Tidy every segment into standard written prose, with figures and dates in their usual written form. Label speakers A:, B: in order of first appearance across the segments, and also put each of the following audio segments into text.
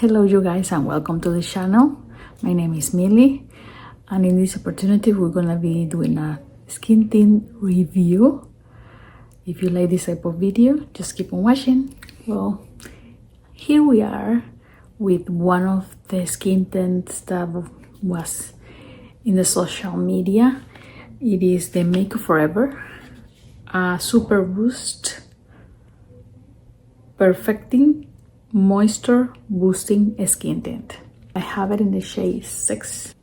A: Hello you guys and welcome to the channel. My name is Mili and in this opportunity we're gonna be doing a skin tint review. If you like this type of video, just keep on watching. Well, here we are with one of the skin tints that was in the social media. It is the Make Forever Super Boost Perfecting Moisture Boosting Skin Tint. I have it in the shade 6,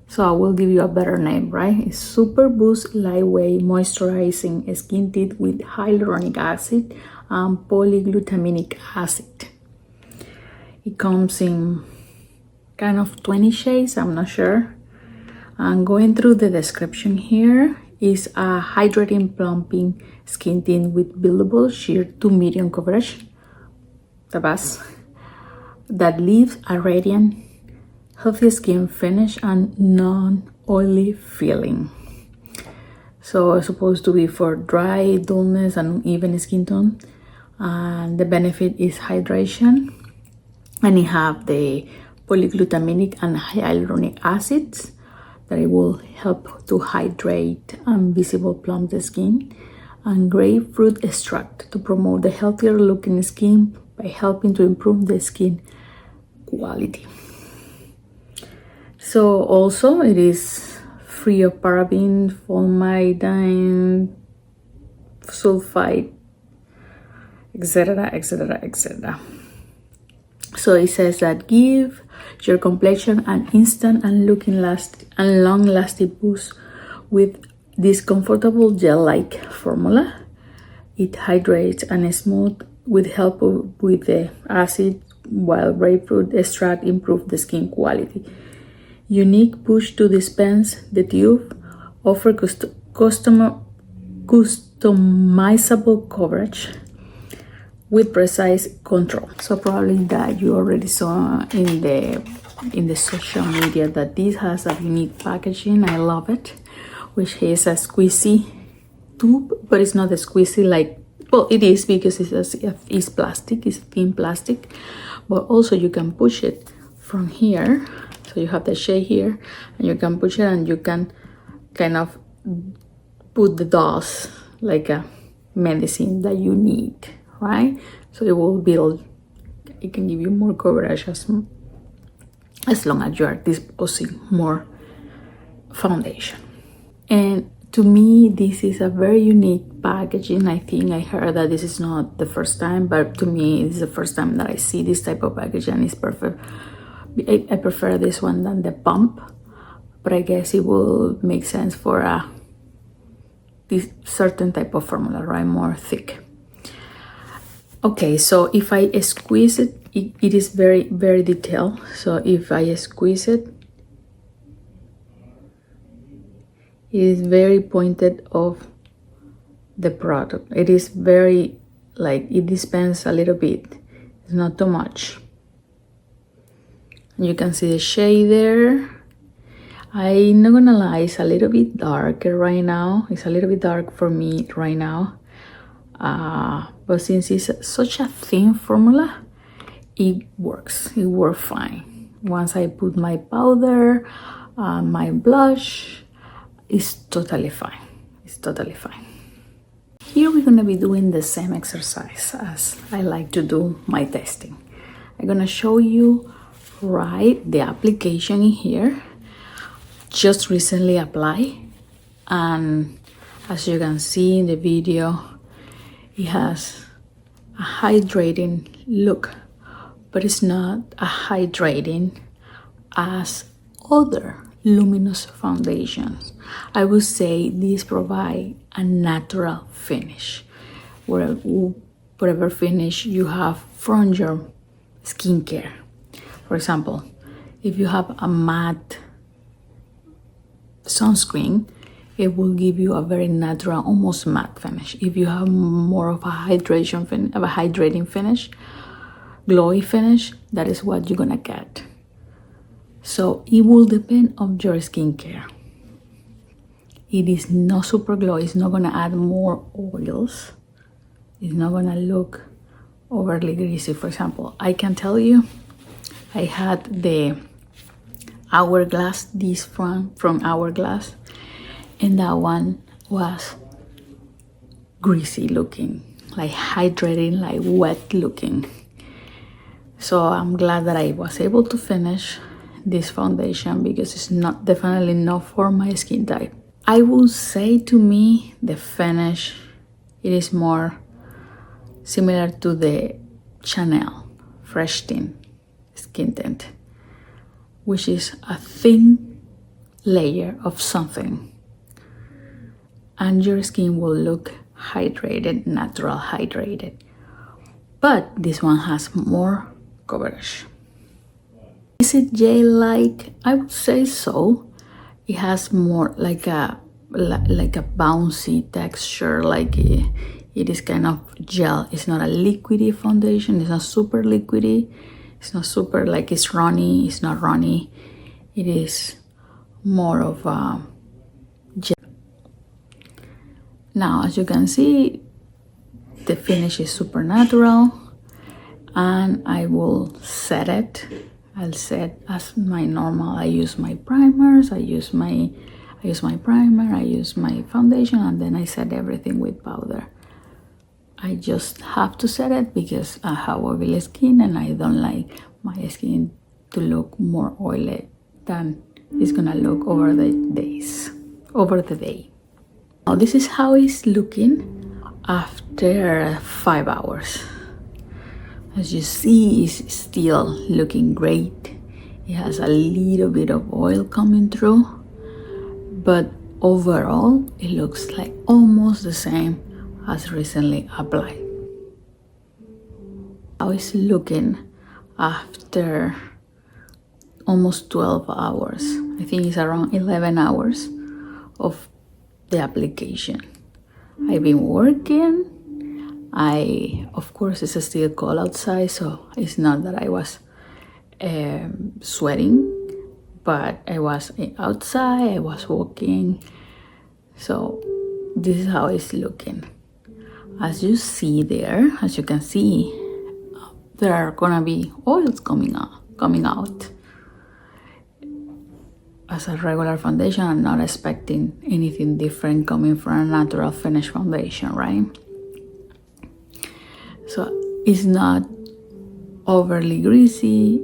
A: so I will give you a better name, right? It's Super Boost Lightweight Moisturizing Skin Tint with Hyaluronic Acid and Polyglutamic Acid. It comes in kind of 20 shades, I'm not sure. I'm going through the description here. Is a hydrating plumping skin tint with buildable sheer to medium coverage, the best, that leaves a radiant, healthy skin finish and non-oily feeling. So it's supposed to be for dry, dullness, and uneven skin tone. And the benefit is hydration, and it have the polyglutamic and hyaluronic acids that it will help to hydrate and visible plump the skin, and grapefruit extract to promote the healthier looking skin by helping to improve the skin quality. So also it is free of paraben, formaldehyde, sulfite, etc, etc, etc. So it says that give your complexion an instant and long-lasting boost with this comfortable gel-like formula. It hydrates and smooth with help with the acid, while grapefruit extract improve the skin quality. Unique push to dispense the tube, offer customizable coverage with precise control. So probably that you already saw in the social media that this has a unique packaging. I love it, which is a squeezy tube, but it's not a squeezy like, well, it is because it's plastic, it's thin plastic, but also you can push it from here. So you have the shade here and you can push it and you can kind of put the dose like a medicine that you need, right? So it will build, it can give you more coverage as long as you are disposing more foundation. And to me, this is a very unique packaging. I think I heard that this is not the first time, but to me, it's the first time that I see this type of packaging, and it's perfect. I prefer this one than the pump, but I guess it will make sense for this certain type of formula, right? More thick. Okay, so if I squeeze it, it is very, very detailed. So if I squeeze it, it is very pointed of the product. It is very, like, it dispenses a little bit. It's not too much. You can see the shade there. I'm not gonna lie, it's a little bit darker right now. It's a little bit dark for me right now. But since it's such a thin formula, it works fine. Once I put my powder, my blush, it's totally fine. Here we're gonna be doing the same exercise as I like to do my testing. I'm gonna show you the application in here. Just recently applied, and as you can see in the video, it has a hydrating look, but it's not a hydrating as other luminous foundations. I would say these provide a natural finish, whatever finish you have from your skincare. For example, if you have a matte sunscreen, it will give you a very natural, almost matte finish. If you have more of a hydrating finish, glowy finish, that is what you're gonna get. So it will depend on your skincare. It is not super glowy. It's not gonna add more oils. It's not gonna look overly greasy. For example, I can tell you I had the Hourglass, this from Hourglass, and that one was greasy looking, like hydrating, like wet looking. So I'm glad that I was able to finish this foundation because it's not definitely not for my skin type. I would say, to me, the finish, it is more similar to the Chanel Fresh Tint Skin Tint, which is a thin layer of something, and your skin will look hydrated, natural hydrated. But this one has more coverage. Is it gel-like? I would say so. It has more like a bouncy texture, like it is kind of gel. It's not a liquidy foundation. It's not super liquidy. It's not super like it's runny. It's not runny. It is more of a gel. Now, as you can see, the finish is super natural, and I will set it. I'll set as my normal. I use my primers. I use my primer. I use my foundation, and then I set everything with powder. I just have to set it because I have oily skin, and I don't like my skin to look more oily than it's gonna look over the day. Now this is how it's looking after 5 hours. As you see, it's still looking great. It has a little bit of oil coming through, but overall it looks like almost the same as recently applied. How it's looking after almost 12 hours. I think it's around 11 hours of the application. I've been working. Of course, it's still cold outside, so it's not that I was sweating, but I was outside, I was walking. So this is how it's looking. As you see there, as you can see, there are gonna be oils coming out. As a regular foundation, I'm not expecting anything different coming from a natural finish foundation, right? So it's not overly greasy.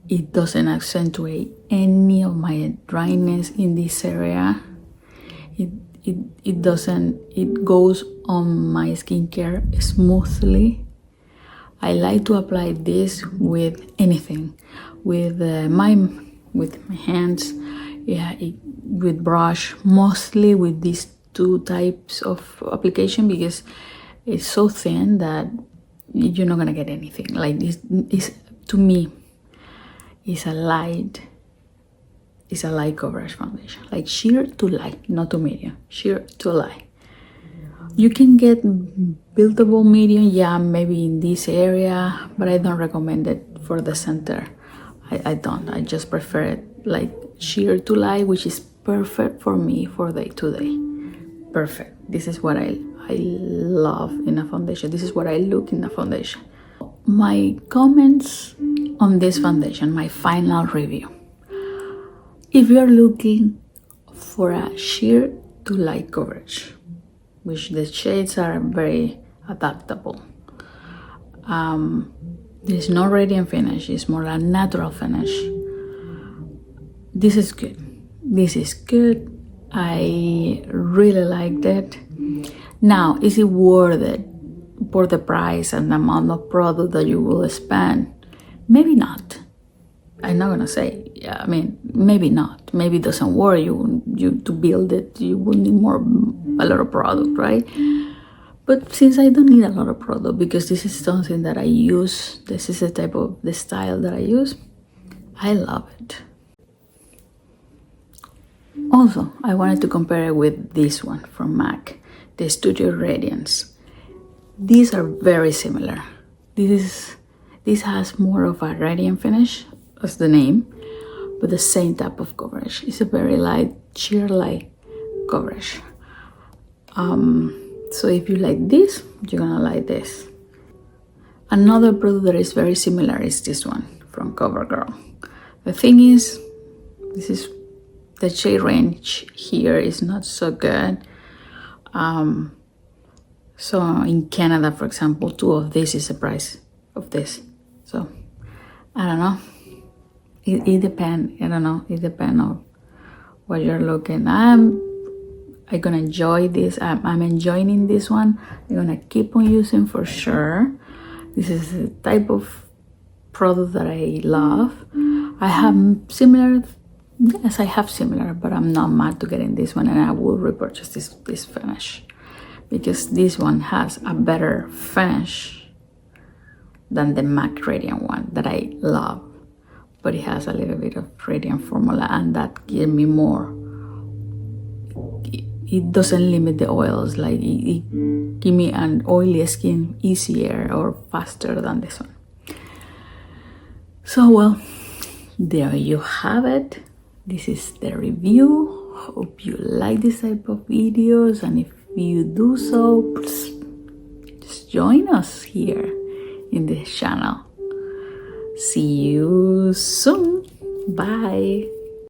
A: It doesn't accentuate any of my dryness in this area. It doesn't. It goes on my skincare smoothly. I like to apply this with anything, with my hands, with brush, mostly with these two types of application because it's so thin that you're not gonna get anything. Like this to me, is a light coverage foundation, like sheer to light, not to medium, sheer to light. You can get buildable medium, yeah, maybe in this area, but I don't recommend it for the center. I don't. I just prefer it like sheer to light, which is perfect for me for day to day. Perfect. This is what I love in a foundation. This is what I look in a foundation. My comments on this foundation, my final review. If you're looking for a sheer to light coverage, which the shades are very adaptable, there's no radiant finish, it's more a natural finish. This is good. This is good. I really liked it. Now, is it worth it for the price and the amount of product that you will spend? Maybe not. I'm not gonna say, yeah, I mean, maybe not. Maybe it doesn't work. You to build it, you will need a lot of product, right? But since I don't need a lot of product because this is something that I use, this is the style that I use, I love it. Also, I wanted to compare it with this one from MAC, the Studio Radiance. These are very similar. This has more of a radiant finish, as the name, but the same type of coverage. It's a very light, sheer light coverage. So if you like this, you're gonna like this. Another product that is very similar is this one from CoverGirl. The thing is, this is the shade range here is not so good. So in Canada, for example, 2 of this is the price of this. So I don't know. It depends. I don't know. It depends on what you're looking. I'm gonna enjoy this. I'm enjoying this one. I'm gonna keep on using for sure. This is the type of product that I love. I have similar. Yes, I have similar, but I'm not mad to getting this one, and I will repurchase this finish because this one has a better finish than the MAC Radiant one that I love, but it has a little bit of Radiant formula, and that gives me more. It doesn't limit the oils, like it give me an oily skin easier or faster than this one. So well, there you have it. This is the review. Hope you like this type of videos, and if you do so, just join us here in this channel. See you soon. Bye.